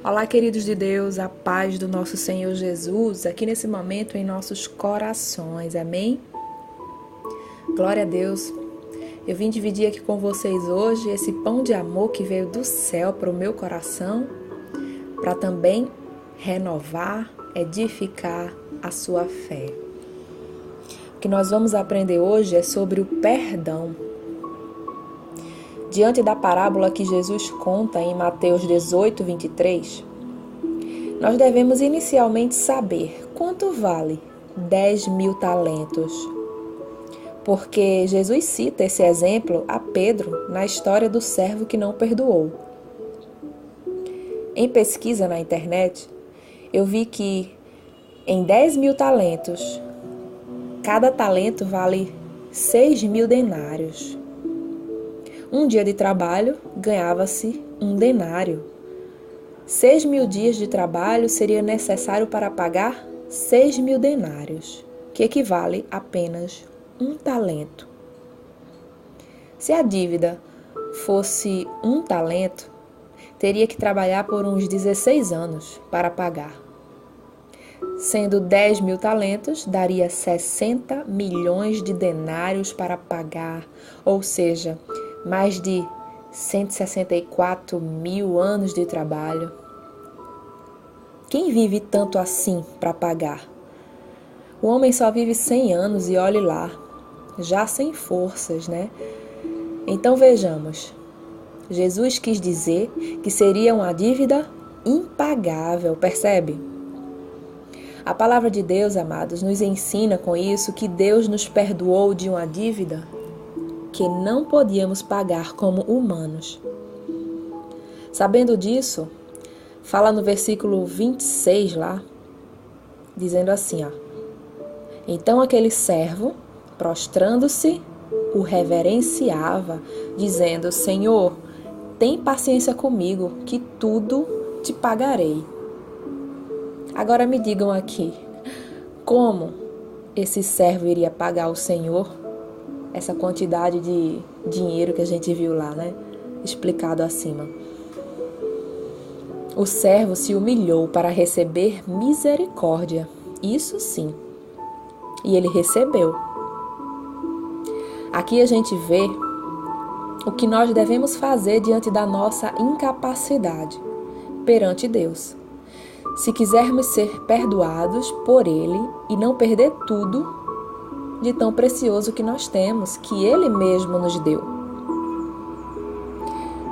Olá, queridos de Deus, a paz do nosso Senhor Jesus, aqui nesse momento em nossos corações, amém? Glória a Deus. Eu vim dividir aqui com vocês hoje esse pão de amor que veio do céu para o meu coração, para também renovar, edificar a sua fé. O que nós vamos aprender hoje é sobre o perdão. Diante da parábola que Jesus conta em Mateus 18, 23, nós devemos inicialmente saber quanto vale 10.000 talentos. Porque Jesus cita esse exemplo a Pedro na história do servo que não perdoou. Em pesquisa na internet, eu vi que em 10.000 talentos, cada talento vale 6.000 denários. Um dia de trabalho ganhava-se um denário. 6.000 dias de trabalho seria necessário para pagar 6.000 denários, que equivale a apenas um talento. Se a dívida fosse um talento, teria que trabalhar por uns 16 anos para pagar. Sendo 10.000 talentos, daria 60 milhões de denários para pagar, ou seja, mais de 164 mil anos de trabalho. Quem vive tanto assim para pagar? O homem só vive 100 anos e olhe lá, já sem forças, né? Então vejamos, Jesus quis dizer que seria uma dívida impagável, percebe? A palavra de Deus, amados, nos ensina com isso que Deus nos perdoou de uma dívida que não podíamos pagar como humanos. Sabendo disso, fala no versículo 26 lá, dizendo assim, ó: Então aquele servo, prostrando-se, o reverenciava, dizendo: Senhor, tem paciência comigo, que tudo te pagarei. Agora me digam aqui, como esse servo iria pagar ao Senhor essa quantidade de dinheiro que a gente viu lá, né? Explicado acima. O servo se humilhou para receber misericórdia, isso sim, e ele recebeu. Aqui a gente vê o que nós devemos fazer diante da nossa incapacidade perante Deus. Se quisermos ser perdoados por Ele e não perder tudo de tão precioso que nós temos, que Ele mesmo nos deu.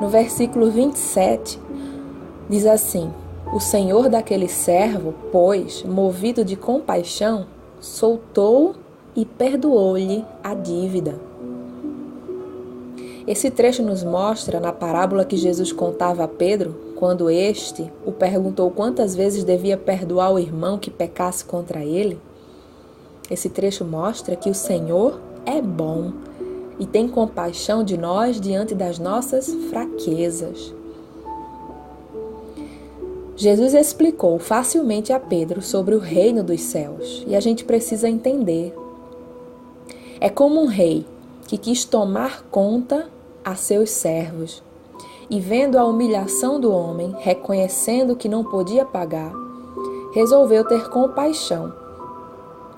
No versículo 27, diz assim: O senhor daquele servo, pois, movido de compaixão, soltou e perdoou-lhe a dívida. Esse trecho nos mostra, na parábola que Jesus contava a Pedro, quando este o perguntou quantas vezes devia perdoar o irmão que pecasse contra ele. Esse trecho mostra que o Senhor é bom e tem compaixão de nós diante das nossas fraquezas. Jesus explicou facilmente a Pedro sobre o reino dos céus e a gente precisa entender. É como um rei que quis tomar conta a seus servos e, vendo a humilhação do homem, reconhecendo que não podia pagar, resolveu ter compaixão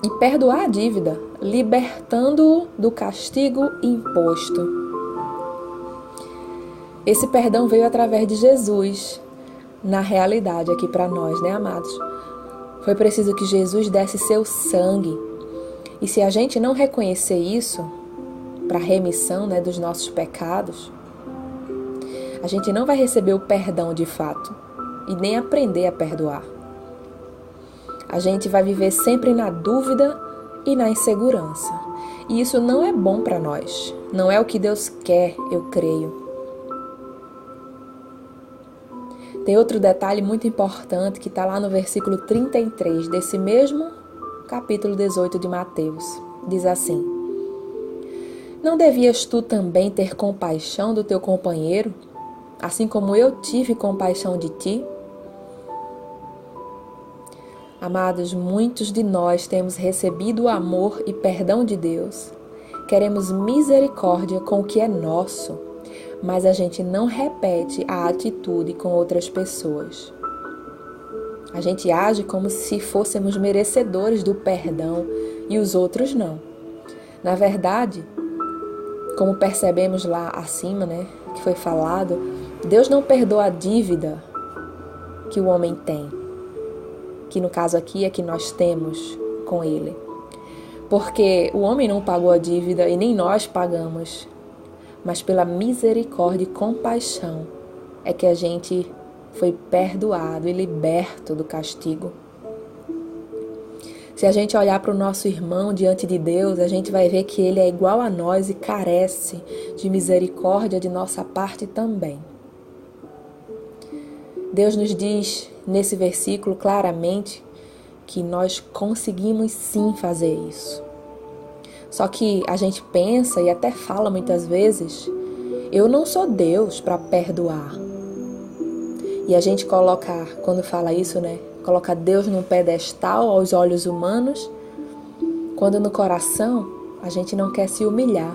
e perdoar a dívida, libertando-o do castigo imposto. Esse perdão veio através de Jesus, na realidade aqui para nós, né, amados? Foi preciso que Jesus desse seu sangue. E se a gente não reconhecer isso, para a remissão, né, dos nossos pecados, a gente não vai receber o perdão de fato e nem aprender a perdoar. A gente vai viver sempre na dúvida e na insegurança. E isso não é bom para nós. Não é o que Deus quer, eu creio. Tem outro detalhe muito importante que está lá no versículo 33 desse mesmo capítulo 18 de Mateus. Diz assim: Não devias tu também ter compaixão do teu companheiro, assim como eu tive compaixão de ti? Amados, muitos de nós temos recebido o amor e perdão de Deus. Queremos misericórdia com o que é nosso, mas a gente não repete a atitude com outras pessoas. A gente age como se fôssemos merecedores do perdão e os outros não. Na verdade, como percebemos lá acima, né, que foi falado, Deus não perdoa a dívida que o homem tem, que no caso aqui é que nós temos com Ele. Porque o homem não pagou a dívida e nem nós pagamos, mas pela misericórdia e compaixão é que a gente foi perdoado e liberto do castigo. Se a gente olhar para o nosso irmão diante de Deus, a gente vai ver que ele é igual a nós e carece de misericórdia de nossa parte também. Deus nos diz nesse versículo claramente que nós conseguimos sim fazer isso. Só que a gente pensa e até fala muitas vezes, eu não sou Deus para perdoar. E a gente coloca, quando fala isso, né, coloca Deus num pedestal aos olhos humanos, quando no coração a gente não quer se humilhar.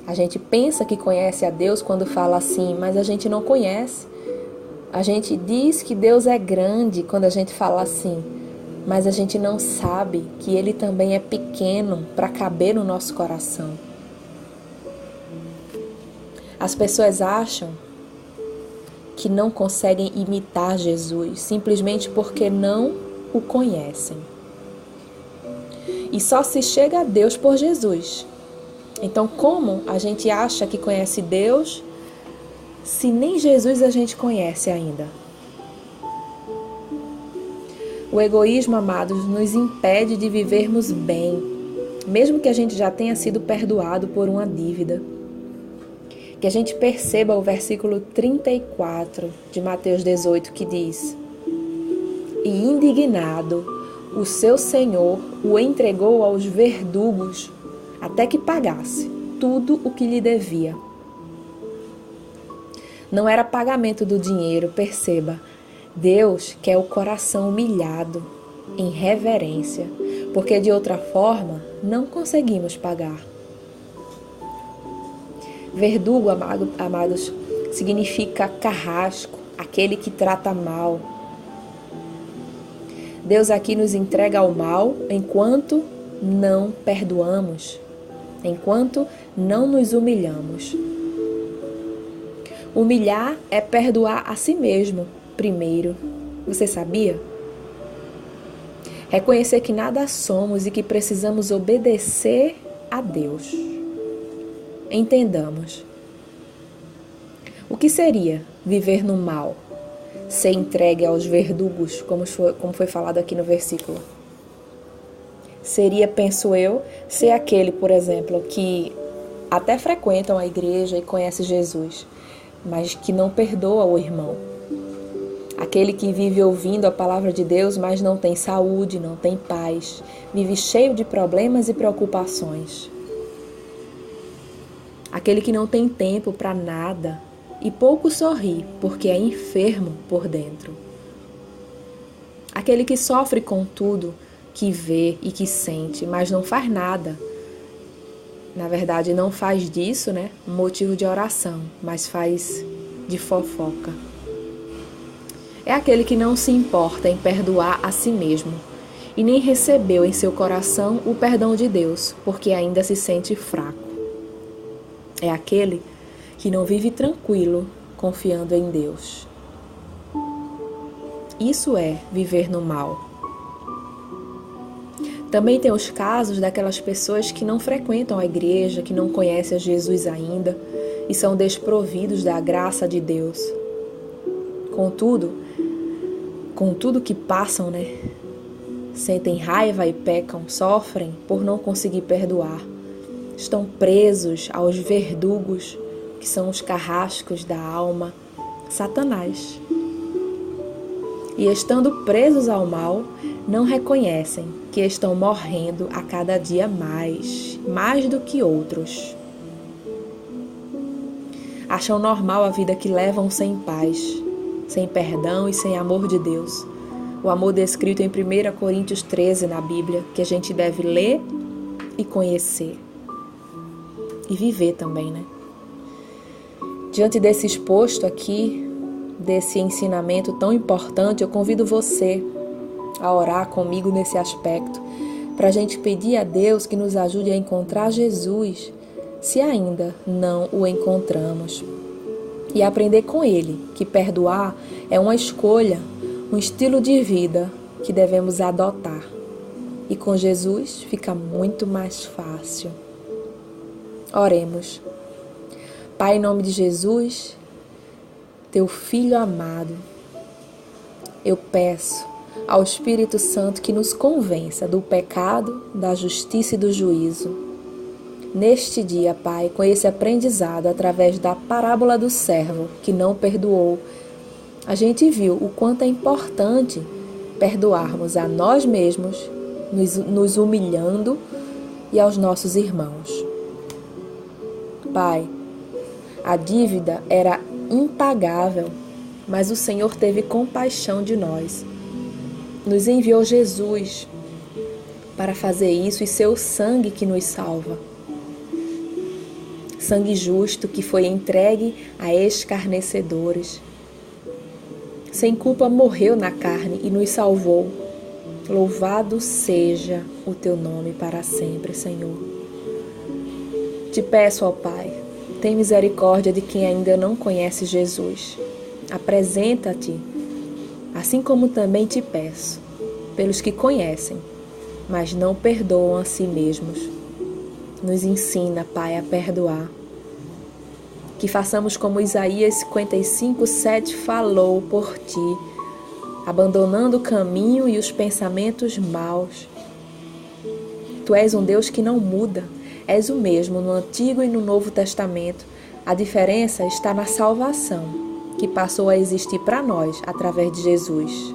A gente pensa que conhece a Deus quando fala assim, mas a gente não conhece. A gente diz que Deus é grande quando a gente fala assim, mas a gente não sabe que Ele também é pequeno para caber no nosso coração. As pessoas acham que não conseguem imitar Jesus simplesmente porque não o conhecem. E só se chega a Deus por Jesus. Então, como a gente acha que conhece Deus se nem Jesus a gente conhece ainda? O egoísmo, amados, nos impede de vivermos bem, mesmo que a gente já tenha sido perdoado por uma dívida. Que a gente perceba o versículo 34 de Mateus 18, que diz: E indignado, o seu senhor o entregou aos verdugos até que pagasse tudo o que lhe devia. Não era pagamento do dinheiro, perceba. Deus quer o coração humilhado, em reverência, porque de outra forma não conseguimos pagar. Verdugo, amados, significa carrasco, aquele que trata mal. Deus aqui nos entrega ao mal enquanto não perdoamos, enquanto não nos humilhamos. Humilhar é perdoar a si mesmo primeiro. Você sabia? Reconhecer que nada somos e que precisamos obedecer a Deus. Entendamos. O que seria viver no mal? Ser entregue aos verdugos, como foi falado aqui no versículo. Seria, penso eu, ser aquele, por exemplo, que até frequentam a igreja e conhece Jesus, mas que não perdoa o irmão. Aquele que vive ouvindo a palavra de Deus, mas não tem saúde, não tem paz, vive cheio de problemas e preocupações. Aquele que não tem tempo para nada e pouco sorri porque é enfermo por dentro. Aquele que sofre com tudo que vê e que sente, mas não faz nada. Na verdade, não faz disso, um motivo de oração, mas faz de fofoca. É aquele que não se importa em perdoar a si mesmo e nem recebeu em seu coração o perdão de Deus, porque ainda se sente fraco. É aquele que não vive tranquilo, confiando em Deus. Isso é viver no mal. Também tem os casos daquelas pessoas que não frequentam a igreja, que não conhecem a Jesus ainda e são desprovidos da graça de Deus. Contudo, com tudo que passam, sentem raiva e pecam, sofrem por não conseguir perdoar. Estão presos aos verdugos, que são os carrascos da alma, Satanás. E estando presos ao mal, não reconhecem que estão morrendo a cada dia mais do que outros. Acham normal a vida que levam sem paz, sem perdão e sem amor de Deus. O amor descrito em 1 Coríntios 13 na Bíblia, que a gente deve ler e conhecer. E viver também, Diante desse exposto aqui, desse ensinamento tão importante, eu convido você a orar comigo nesse aspecto, para a gente pedir a Deus que nos ajude a encontrar Jesus, se ainda não o encontramos. E aprender com Ele que perdoar é uma escolha, um estilo de vida que devemos adotar. E com Jesus fica muito mais fácil. Oremos. Pai, em nome de Jesus, Teu Filho amado, eu peço ao Espírito Santo que nos convença do pecado, da justiça e do juízo. Neste dia, Pai, com esse aprendizado através da parábola do servo que não perdoou, a gente viu o quanto é importante perdoarmos a nós mesmos, nos humilhando, e aos nossos irmãos. Pai, a dívida era impagável, mas o Senhor teve compaixão de nós. Nos enviou Jesus para fazer isso e seu sangue que nos salva. Sangue justo que foi entregue a escarnecedores. Sem culpa morreu na carne e nos salvou. Louvado seja o Teu nome para sempre, Senhor. Te peço, ó Pai, tem misericórdia de quem ainda não conhece Jesus. Apresenta-te, assim como também te peço, pelos que conhecem, mas não perdoam a si mesmos. Nos ensina, Pai, a perdoar. Que façamos como Isaías 55:7 falou por Ti, abandonando o caminho e os pensamentos maus. Tu és um Deus que não muda, és o mesmo no Antigo e no Novo Testamento. A diferença está na salvação, que passou a existir para nós através de Jesus,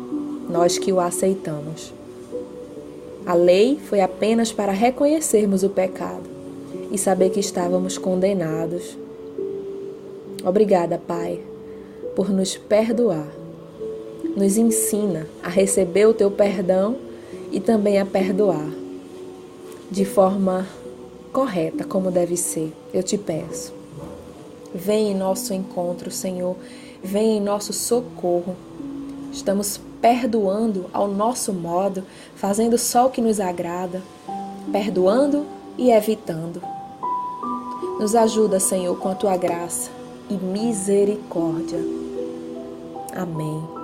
nós que o aceitamos. A lei foi apenas para reconhecermos o pecado e saber que estávamos condenados. Obrigada, Pai, por nos perdoar. Nos ensina a receber o Teu perdão e também a perdoar de forma correta, como deve ser. Eu te peço. Vem em nosso encontro, Senhor. Vem em nosso socorro. Estamos perdoando ao nosso modo, fazendo só o que nos agrada, perdoando e evitando. Nos ajuda, Senhor, com a Tua graça e misericórdia. Amém.